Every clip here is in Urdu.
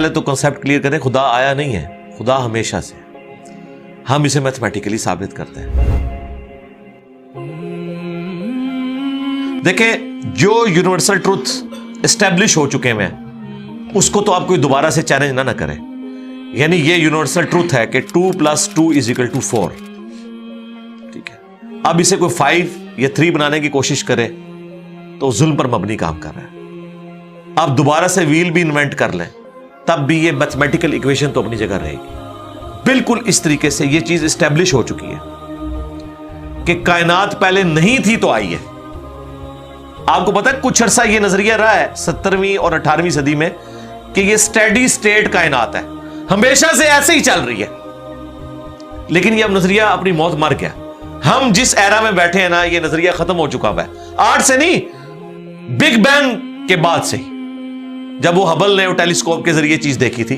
پہلے تو کنسپٹ کلیئر کریں, خدا آیا نہیں ہے, خدا ہمیشہ سے. ہم اسے میتھمیٹیکلی ثابت کرتے ہیں. دیکھیں, جو یونیورسل ٹروتھ اسٹیبلش ہو چکے ہیں اس کو تو آپ کوئی دوبارہ سے چیلنج نہ کریں. یعنی یہ یونیورسل ٹروتھ ہے کہ 2 + 2 = 4. ٹھیک ہے, اب اسے کوئی 5 یا 3 بنانے کی کوشش کرے تو ظلم پر مبنی کام کر رہا ہے. آپ دوبارہ سے ویل بھی انوینٹ کر لیں تب بھی یہ میتھمیٹیکل ایکویشن تو اپنی جگہ رہے گی. بالکل اس طریقے سے یہ چیز اسٹیبلش ہو چکی ہے کہ کائنات پہلے نہیں تھی تو آئی ہے. آپ کو پتا ہے کچھ عرصہ یہ نظریہ رہا ہے 17ویں اور 18ویں صدی میں کہ یہ اسٹیڈی اسٹیٹ کائنات ہے, ہمیشہ سے ایسے ہی چل رہی ہے. لیکن یہ اب نظریہ اپنی موت مر گیا. ہم جس ایرا میں بیٹھے ہیں نا, یہ نظریہ ختم ہو چکا ہوا ہے. آج سے نہیں, بگ بینگ کے بعد سے ہی, جب وہ ہبل نے ٹیلیسکوپ کے ذریعے چیز دیکھی تھی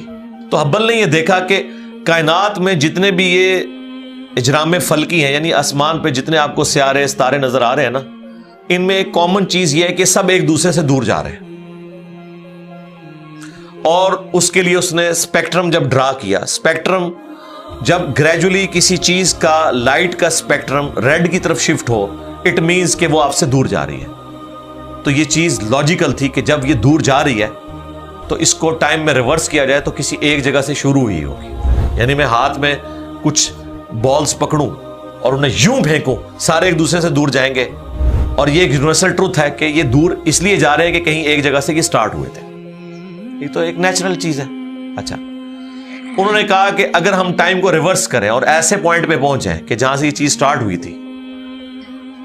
تو ہبل نے یہ دیکھا کہ کائنات میں جتنے بھی یہ اجرام فلکی ہیں, یعنی آسمان پہ جتنے آپ کو سیارے ستارے نظر آ رہے ہیں نا, ان میں ایک کامن چیز یہ ہے کہ سب ایک دوسرے سے دور جا رہے ہیں. اور اس کے لیے اس نے اسپیکٹرم جب ڈرا کیا, اسپیکٹرم جب گریجولی کسی چیز کا لائٹ کا اسپیکٹرم ریڈ کی طرف شفٹ ہو, اٹ مینز کہ وہ آپ سے دور جا رہی ہے. تو یہ چیز لاجیکل تھی کہ جب یہ دور جا رہی ہے تو اس کو ٹائم میں ریورس کیا جائے تو کسی ایک جگہ سے شروع ہوئی ہوگی. یعنی میں ہاتھ میں کچھ بالز پکڑوں اور انہیں یوں پھینکوں, سارے ایک دوسرے سے دور جائیں گے. اور یہ ایک یونیورسل ٹروتھ ہے کہ یہ دور اس لیے جا رہے ہیں کہ کہیں ایک جگہ سے یہ سٹارٹ ہوئے تھے. یہ تو ایک نیچرل چیز ہے. اچھا, انہوں نے کہا کہ اگر ہم ٹائم کو ریورس کریں اور ایسے پوائنٹ پہ پہنچ جائیں کہ جہاں سے یہ چیز سٹارٹ ہوئی تھی,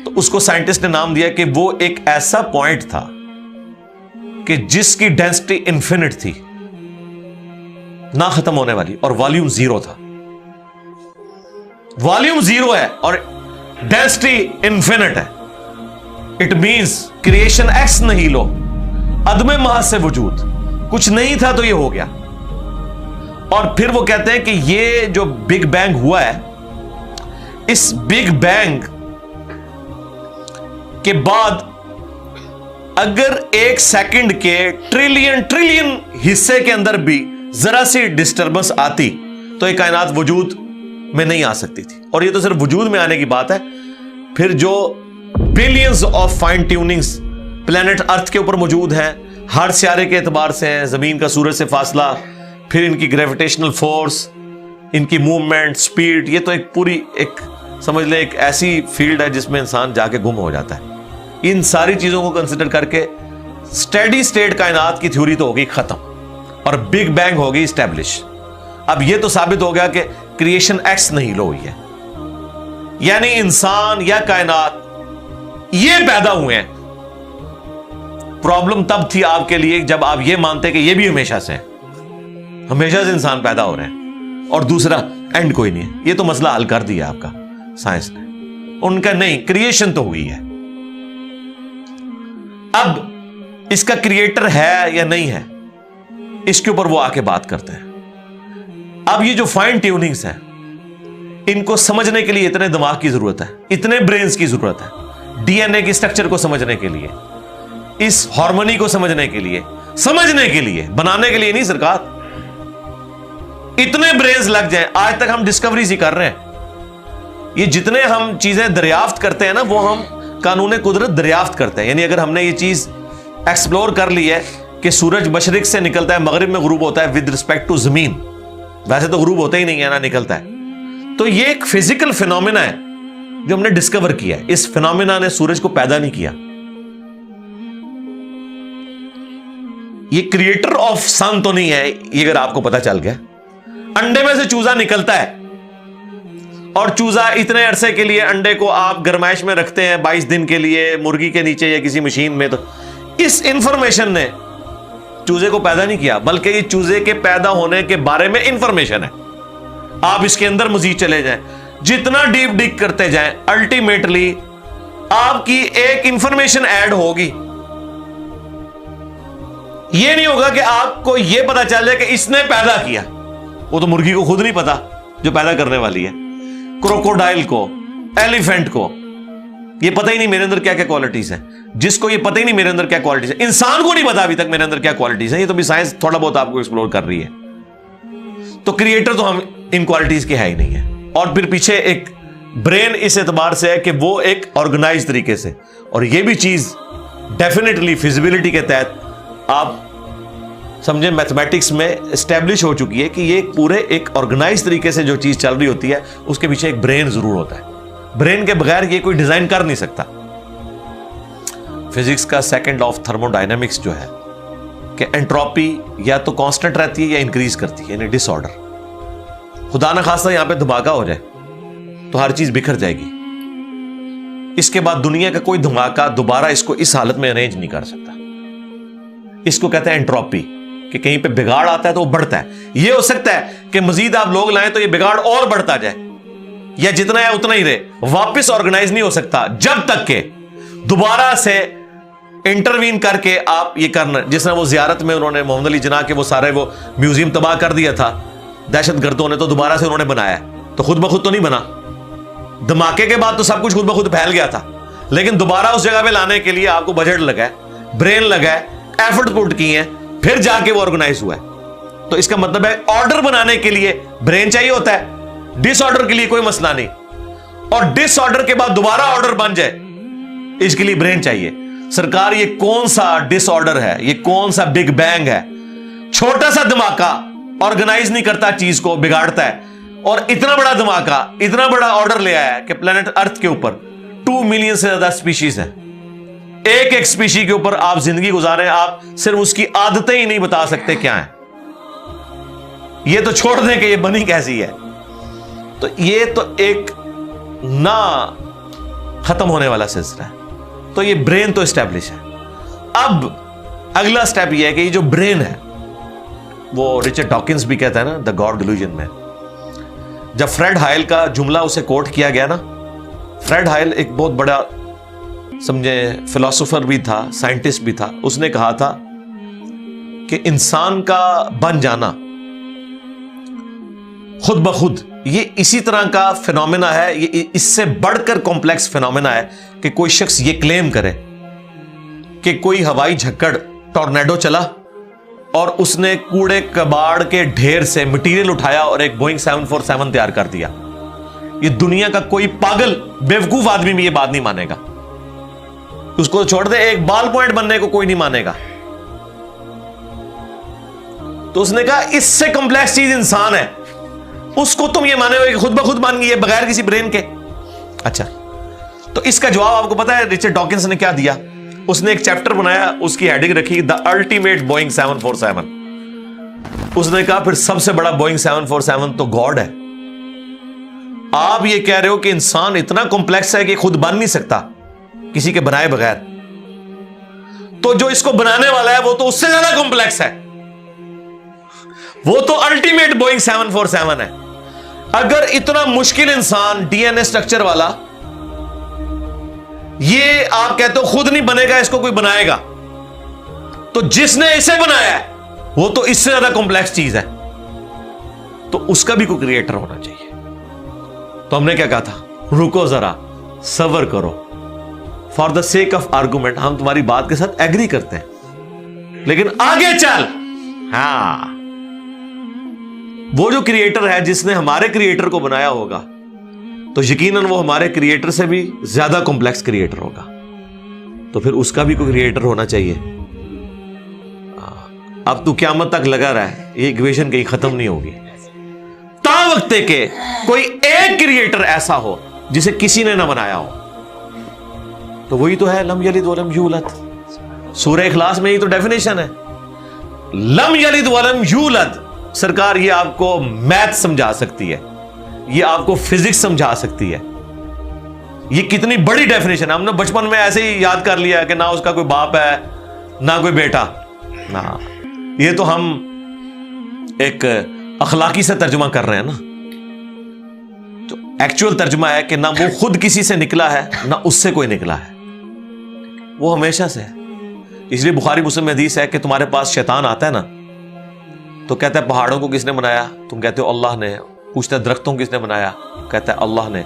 تو اس کو سائنٹسٹ نے نام دیا کہ وہ ایک ایسا پوائنٹ تھا کہ جس کی ڈینسٹی انفینٹ تھی, نہ ختم ہونے والی, اور والیوم 0 تھا. والیوم 0 ہے اور ڈینسٹی انفینٹ ہے. اٹ مینز کریشن ایکس نہیں لو, عدم محض سے وجود, کچھ نہیں تھا تو یہ ہو گیا. اور پھر وہ کہتے ہیں کہ یہ جو بگ بینگ ہوا ہے, اس بگ بینگ کے بعد اگر 1 سیکنڈ کے ٹریلین حصے کے اندر بھی ذرا سی ڈسٹربنس آتی تو یہ کائنات وجود میں نہیں آ سکتی تھی. اور یہ تو صرف وجود میں آنے کی بات ہے. پھر جو billions of fine tunings planet earth کے اوپر موجود ہیں, ہر سیارے کے اعتبار سے ہیں, زمین کا سورج سے فاصلہ, پھر ان کی گریویٹیشنل فورس, ان کی موومنٹ, سپیڈ, یہ تو ایک پوری ایک سمجھ لیں ایک ایسی فیلڈ ہے جس میں انسان جا کے گم ہو جاتا ہے. ان ساری چیزوں کو کنسیڈر کر کے اسٹیڈی اسٹیٹ کائنات کی تھیوری تو ہوگی ختم اور بگ بینگ ہوگی اسٹیبلش. اب یہ تو ثابت ہو گیا کہ کریشن ایکس نہیں لو ہوئی ہے, یعنی انسان یا کائنات یہ پیدا ہوئے ہیں. پرابلم تب تھی آپ کے لیے جب آپ یہ مانتے کہ یہ بھی ہمیشہ سے ہیں, ہمیشہ سے انسان پیدا ہو رہے ہیں اور دوسرا اینڈ کوئی نہیں ہے. یہ تو مسئلہ حل کر دیا آپ کا سائنس نے. ان کا نہیں, کریشن تو ہوئی ہے. اب اس کا کریٹر ہے یا نہیں ہے, اس کے اوپر وہ آ کے بات کرتے ہیں. اب یہ جو فائن ٹیوننگز ہیں, ان کو سمجھنے کے لیے اتنے دماغ کی ضرورت ہے, اتنے برینز کی ضرورت ہے. ڈی این اے کی سٹرکچر کو سمجھنے کے لیے, اس ہارمونی کو سمجھنے کے لیے, بنانے کے لیے نہیں سرکار. اتنے برینز لگ جائیں. آج تک ہم ڈسکوریز ہی کر رہے ہیں. یہ جتنے ہم چیزیں دریافت کرتے ہیں نا, وہ ہم قانون قدرت دریافت کرتے ہیں. یعنی اگر ہم نے یہ چیز ایکسپلور کر لی ہے کہ سورج مشرق سے نکلتا ہے, مغرب میں غروب ہوتا ہے ود رسپیکٹ ٹو زمین, ویسے تو غروب ہوتا ہی نہیں ہے نا, نکلتا ہے. تو یہ ایک فزیکل فینومینا ہے جو ہم نے ڈسکور کیا ہے. اس فینومینا نے سورج کو پیدا نہیں کیا. یہ کریٹر آف سن تو نہیں ہے, یہ اگر آپ کو پتا چل گیا. انڈے میں سے چوزا نکلتا ہے اور چوزا اتنے عرصے کے لیے انڈے کو آپ گرمائش میں رکھتے ہیں 22 دن کے لیے مرغی کے نیچے یا کسی مشین میں. تو اس انفارمیشن نے چوزے کو پیدا نہیں کیا, بلکہ یہ چوزے کے پیدا ہونے کے بارے میں انفارمیشن ہے. آپ اس کے اندر مزید چلے جائیں, جتنا ڈیپ ڈگ کرتے جائیں, الٹیمیٹلی آپ کی ایک انفارمیشن ایڈ ہوگی. یہ نہیں ہوگا کہ آپ کو یہ پتا چل جائے کہ اس نے پیدا کیا. وہ تو مرغی کو خود نہیں پتا جو پیدا کرنے والی ہے, کروکوڈائل کو, ایلیفینٹ کو, یہ پتہ ہی نہیں میرے اندر کیا کیا کوالٹیز ہیں. جس کو یہ پتہ ہی نہیں میرے اندر کیا کوالٹیز ہیں, انسان کو نہیں پتا ابھی تک میرے اندر کیا کوالٹیز ہیں, یہ تو بھی سائنس تھوڑا بہت آپ کو ایکسپلور کر رہی ہے. تو کریٹر تو ہم ان کوالٹیز کے ہے ہی نہیں ہے. اور پھر پیچھے ایک برین اس اعتبار سے ہے کہ وہ ایک آرگنائز طریقے سے, اور یہ بھی چیز ڈیفینیٹلی فیزیبلٹی کے تحت آپ سمجھیں میتھمیٹکس میں اسٹیبلش ہو چکی ہے کہ یہ پورے ایک آرگنائز طریقے سے جو چیز چل رہی ہوتی ہے اس کے پیچھے ایک برین ضرور ہوتا ہے. برین کے بغیر یہ کوئی ڈیزائن کر نہیں سکتا. فزکس کا second law of thermo dynamics جو ہے کہ انٹروپی یا تو کانسٹنٹ رہتی ہے یا انکریز کرتی ہے, یعنی ڈس آرڈر. خدا نہ خواستہ یہاں پہ دھماکہ ہو جائے تو ہر چیز بکھر جائے گی. اس کے بعد دنیا کا کوئی دھماکہ دوبارہ اس کو اس حالت میں ارینج نہیں کر سکتا. اس کو کہتے ہیں انٹروپی, کہ کہیں پہ بگاڑ آتا ہے تو وہ بڑھتا ہے. یہ ہو سکتا ہے کہ مزید آپ لوگ لائیں تو یہ بگاڑ اور بڑھتا جائے, یا جتنا ہے اتنا ہی رہے, واپس آرگنائز نہیں ہو سکتا جب تک کہ دوبارہ سے انٹروین کر کے آپ یہ کرنا. جس طرح وہ زیارت میں انہوں نے محمد علی جناح کے وہ سارے وہ میوزیم تباہ کر دیا تھا دہشت گردوں نے, تو دوبارہ سے انہوں نے بنایا, تو خود بخود تو نہیں بنا. دھماکے کے بعد تو سب کچھ خود بخود پھیل گیا تھا, لیکن دوبارہ اس جگہ پہ لانے کے لیے آپ کو بجٹ لگا ہے, برین لگا ہے, ایفرٹ پٹ کی ہیں, پھر جا کے وہ آرگنائز ہوا ہے. تو اس کا مطلب ہے آرڈر بنانے کے لیے برین چاہیے ہوتا ہے, ڈس آرڈر کے لیے کوئی مسئلہ نہیں, اور ڈس آرڈر کے بعد دوبارہ آرڈر بن جائے اس کے لیے برین چاہیے. سرکار یہ کون سا ڈس آرڈر ہے, یہ کون سا بگ بینگ ہے؟ چھوٹا سا دھماکہ آرگنائز نہیں کرتا, چیز کو بگاڑتا ہے, اور اتنا بڑا دھماکہ اتنا بڑا آرڈر لے آیا ہے کہ پلانٹ ارتھ کے اوپر 2 ملین سے زیادہ سپیشیز ہیں. ایک ایک سپیشی کے اوپر آپ زندگی گزارے, آپ صرف اس کی عادتیں ہی نہیں بتا سکتے کیا ہیں. یہ تو چھوڑ دیں کہ یہ بنی کیسی ہے. تو یہ تو ایک نہ ختم ہونے والا سلسلہ ہے. تو یہ برین تو اسٹیبلش ہے. اب اگلا سٹیپ یہ ہے کہ یہ جو برین ہے, وہ رچرڈ ڈاکنز بھی کہتا ہے نا دا گاڈ ڈیلوژن میں, جب فریڈ ہائل کا جملہ اسے کوٹ کیا گیا نا, فریڈ ہائل ایک بہت بڑا سمجھے فلاسفر بھی تھا, سائنٹسٹ بھی تھا. اس نے کہا تھا کہ انسان کا بن جانا خود بخود یہ اسی طرح کا فینومینا ہے, یہ اس سے بڑھ کر کمپلیکس فینومینا ہے کہ کوئی شخص یہ کلیم کرے کہ کوئی ہوائی جھکڑ ٹورنیڈو چلا اور اس نے کوڑے کباڑ کے ڈھیر سے مٹیریل اٹھایا اور ایک بوئنگ 747 تیار کر دیا. یہ دنیا کا کوئی پاگل بیوقوف آدمی بھی یہ بات نہیں مانے گا. اس کو چھوڑ دے, ایک بال پوائنٹ بننے کو کوئی نہیں مانے گا. تو اس نے کہا اس سے کمپلیکس چیز انسان ہے, اس کو تم یہ مانے ہو کہ خود بخود بن گئی ہے بغیر کسی برین کے. اچھا, تو اس کا جواب آپ کو پتا ہے رچرڈ ڈاکنز نے کیا دیا؟ اس نے ایک چیپٹر بنایا, اس کی ہیڈنگ رکھی دا الٹیمیٹ بوئنگ 747. اس نے کہا پھر سب سے بڑا بوئنگ 747 تو گاڈ ہے. آپ یہ کہہ رہے ہو کہ انسان اتنا کمپلیکس ہے کہ خود بن نہیں سکتا کسی کے بنائے بغیر, تو جو اس کو بنانے والا ہے وہ تو اس سے زیادہ کمپلیکس ہے, وہ تو الٹیمیٹ بوئنگ 747 ہے. اگر اتنا مشکل انسان ڈی این اے اسٹرکچر والا یہ آپ کہتے ہو خود نہیں بنے گا, اس کو کوئی بنائے گا, تو جس نے اسے بنایا ہے وہ تو اس سے زیادہ کمپلیکس چیز ہے, تو اس کا بھی کوئی کریٹر ہونا چاہیے. تو ہم نے کیا کہا تھا, رکو ذرا صبر کرو, for the sake of argument ہم تمہاری بات کے ساتھ ایگری کرتے ہیں, لیکن آگے چل. ہاں, وہ جو کریٹر ہے جس نے ہمارے کریٹر کو بنایا ہوگا تو یقیناً وہ ہمارے کریٹر سے بھی زیادہ کمپلیکس کریٹر ہوگا, تو پھر اس کا بھی کوئی کریٹر ہونا چاہیے. اب تو قیامت تک لگا رہا ہے, یہ ایکویشن کہیں ختم نہیں ہوگی تا وقت کہ کوئی ایک کریٹر ایسا ہو جسے کسی نے نہ بنایا ہو. تو وہی تو ہے لم یلد ولم یولد. سورہ اخلاص میں ہی تو ڈیفینیشن ہے, لم یلد ولم یولد. سرکار یہ آپ کو میتھ سمجھا سکتی ہے, یہ آپ کو فزکس سمجھا سکتی ہے. یہ کتنی بڑی ڈیفینیشن ہے. ہم نے بچپن میں ایسے ہی یاد کر لیا کہ نہ اس کا کوئی باپ ہے نہ کوئی بیٹا. نہ, یہ تو ہم ایک اخلاقی سے ترجمہ کر رہے ہیں نا. تو ایکچوئل ترجمہ ہے کہ نہ وہ خود کسی سے نکلا ہے نہ اس سے کوئی نکلا ہے, وہ ہمیشہ سے ہے. اس لیے بخاری مسلم میں حدیث ہے کہ تمہارے پاس شیطان آتا ہے نا تو کہتا ہے پہاڑوں کو کس نے بنایا؟ تم کہتے ہو اللہ نے. پوچھتا ہے درختوں کو کس نے بنایا؟ کہتا ہے اللہ نے.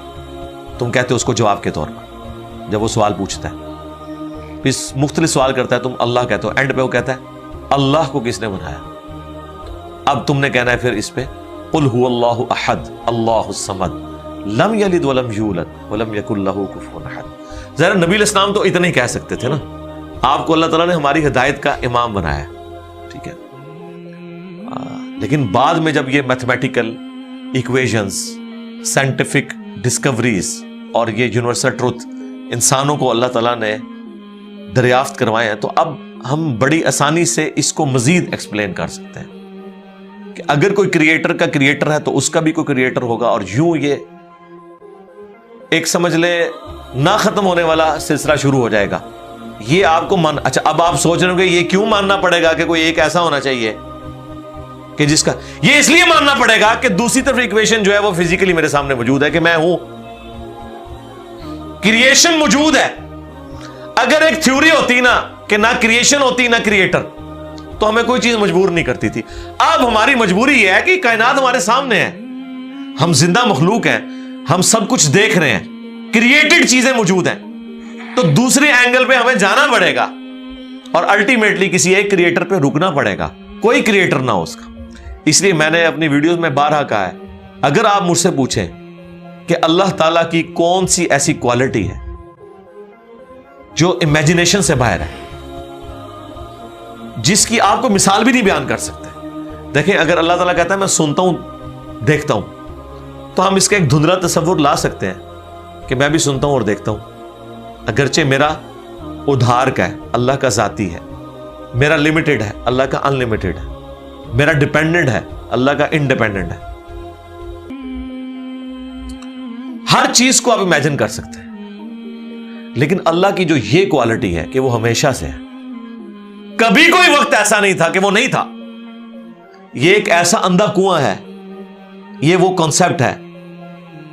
تم کہتے ہو اس کو جواب کے طور پر جب وہ سوال پوچھتا ہے، پھر مختلف سوال کرتا ہے، تم اللہ کہتے ہو، اینڈ پہ وہ کہتا ہے اللہ کو کس نے بنایا؟ اب تم نے کہنا ہے پھر اس پہ قل هو اللہ احد اللہ الصمد لم یلد ولم یولد ولم یکن لہ کفوا احد۔ ذرا نبی علیہ السلام تو اتنا ہی کہہ سکتے تھے نا، آپ کو اللہ تعالیٰ نے ہماری ہدایت کا امام بنایا، ٹھیک ہے، لیکن بعد میں جب یہ میتھمیٹیکل ایکویشنز، سائنٹیفک ڈسکوریز اور یہ یونیورسل ٹروتھ انسانوں کو اللہ تعالیٰ نے دریافت کروائے ہیں، تو اب ہم بڑی آسانی سے اس کو مزید ایکسپلین کر سکتے ہیں کہ اگر کوئی کریٹر کا کریٹر ہے تو اس کا بھی کوئی کریٹر ہوگا، اور یوں یہ ایک سمجھ لے نہ ختم ہونے والا سلسلہ شروع ہو جائے گا۔ یہ آپ کو اچھا اب آپ سوچ رہے ہو کہ یہ کیوں ماننا پڑے گا کہ کوئی ایک ایسا ہونا چاہیے کہ جس کا، یہ اس لیے ماننا پڑے گا کہ دوسری طرف ایکویشن جو ہے وہ فزیکلی میرے سامنے موجود ہے کہ میں ہوں، کریشن موجود ہے۔ اگر ایک تھیوری ہوتی نا کہ نہ کریشن ہوتی نہ کریٹر تو ہمیں کوئی چیز مجبور نہیں کرتی تھی۔ اب ہماری مجبوری یہ ہے کہ کائنات ہمارے سامنے ہے، ہم زندہ مخلوق ہیں، ہم سب کچھ دیکھ رہے ہیں، کریٹڈ چیزیں موجود ہیں، تو دوسرے اینگل پہ ہمیں جانا پڑے گا اور الٹیمیٹلی کسی ایک کریٹر پہ رکنا پڑے گا، کوئی کریٹر نہ ہو اس کا۔ اس لیے میں نے اپنی ویڈیوز میں بارہا کہا ہے، اگر آپ مجھ سے پوچھیں کہ اللہ تعالیٰ کی کون سی ایسی کوالٹی ہے جو امیجنیشن سے باہر ہے، جس کی آپ کو مثال بھی نہیں بیان کر سکتے۔ دیکھیں اگر اللہ تعالیٰ کہتا ہے میں سنتا ہوں دیکھتا ہوں، تو ہم اس کا ایک دھندلا تصور لا سکتے ہیں کہ میں بھی سنتا ہوں اور دیکھتا ہوں، اگرچہ میرا ادھار کا ہے، اللہ کا ذاتی ہے، میرا لمیٹڈ ہے، اللہ کا ان لمیٹڈ ہے، میرا ڈیپینڈنٹ ہے، اللہ کا انڈیپینڈنٹ ہے۔ ہر چیز کو آپ امیجن کر سکتے ہیں، لیکن اللہ کی جو یہ کوالٹی ہے کہ وہ ہمیشہ سے ہے، کبھی کوئی وقت ایسا نہیں تھا کہ وہ نہیں تھا۔ یہ ایک ایسا اندھا کنواں ہے، یہ وہ کانسیپٹ ہے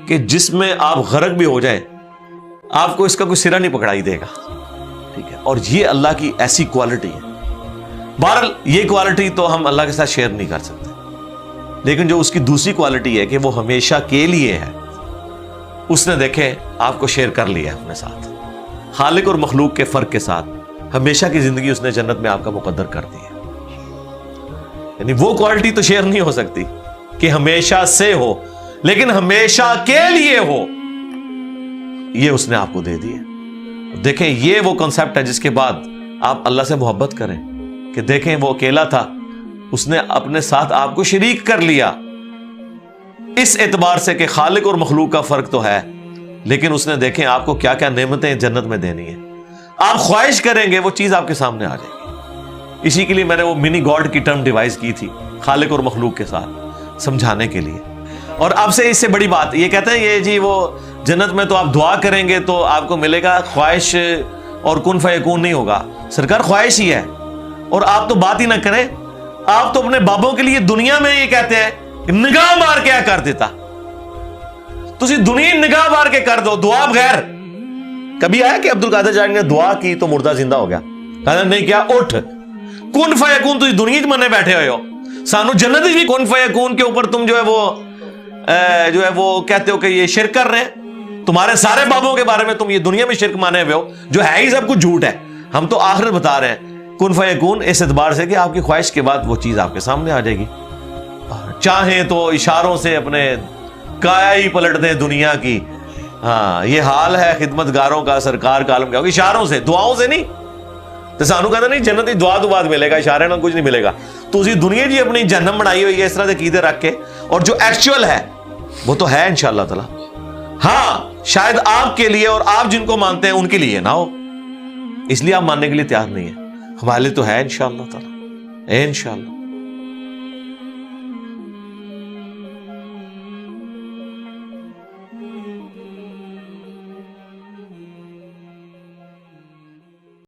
کہ جس میں آپ غرق بھی ہو جائیں آپ کو اس کا کوئی سرا نہیں پکڑائی دے گا، ٹھیک ہے، اور یہ اللہ کی ایسی کوالٹی ہے۔ بہرحال یہ کوالٹی تو ہم اللہ کے ساتھ شیئر نہیں کر سکتے، لیکن جو اس کی دوسری کوالٹی ہے کہ وہ ہمیشہ کے لیے ہے، اس نے دیکھیں آپ کو شیئر کر لیا اپنے ساتھ، خالق اور مخلوق کے فرق کے ساتھ ہمیشہ کی زندگی اس نے جنت میں آپ کا مقدر کر دی ہے۔ یعنی وہ کوالٹی تو شیئر نہیں ہو سکتی کہ ہمیشہ سے ہو، لیکن ہمیشہ کے لیے ہو، یہ اس نے آپ کو دے دی ہے۔ دیکھیں یہ وہ کنسپٹ ہے جس کے بعد آپ اللہ سے محبت کریں کہ دیکھیں وہ اکیلا تھا، اس نے اپنے ساتھ آپ کو شریک کر لیا، اس اعتبار سے کہ خالق اور مخلوق کا فرق تو ہے، لیکن اس نے دیکھیں آپ کو کیا کیا نعمتیں جنت میں دینی ہے، آپ خواہش کریں گے وہ چیز آپ کے سامنے آ جائے گی۔ اسی کے لیے میں نے وہ منی گاڈ کی ٹرم ڈیوائز کی تھی خالق اور مخلوق کے ساتھ سمجھانے کے لیے۔ اور اب سے اس سے بڑی بات یہ کہتے ہیں یہ جی وہ جنت میں تو آپ دعا کریں گے تو آپ کو ملے گا، خواہش اور کن فیکون نہیں ہوگا۔ سرکار خواہش ہی ہے، اور آپ تو بات ہی نہ کریں، آپ تو اپنے بابوں کے لیے دنیا میں یہ کہتے ہیں نگاہ مار کے کر دیتا، تسی دنیا نگاہ مار کے کر دو دعا بغیر۔ کبھی آیا کہ عبد القادر جانی نے دعا کی تو مردہ زندہ ہو گیا؟ کہا نہیں کیا، اٹھ کن فیکون، تسی دنیا منے بیٹھے ہوئے ہو، سانو جنت بھی کن فیکون کے اوپر تم جو ہے وہ کہتے ہو کہ یہ شرک کر رہے ہیں، تمہارے سارے بابوں کے بارے میں تم یہ دنیا میں شرک مانے ہوئے ہو، جو ہے ہی سب کچھ جھوٹ ہے۔ ہم تو آخرت بتا رہے ہیں کن فیکون اس اعتبار سے کہ آپ کی خواہش کے بعد وہ چیز آپ کے سامنے آ جائے گی، چاہیں تو اشاروں سے اپنے کایا ہی پلٹ دیں دنیا کی۔ ہاں یہ حال ہے خدمت گاروں کا، سرکار کا عالم کیا ہوگا، اشاروں سے، دعاؤں سے نہیں۔ تو سانو کہتا نہیں جنت دعا تو بعد ملے گا، اشارے نہ کچھ نہیں ملے گا۔ تو اسی دنیا جی اپنی جہنم بنائی ہوئی ہے اس طرح کے عقیدے رکھ کے، اور جو ایکچوئل ہے وہ تو ہے انشاءاللہ تعالی۔ ہاں شاید آپ کے لیے اور آپ جن کو مانتے ہیں ان کے لیے نہ ہو، اس لیے آپ ماننے کے لیے تیار نہیں ہے، ہمارے لیے تو ہے انشاءاللہ تعالی، انشاءاللہ۔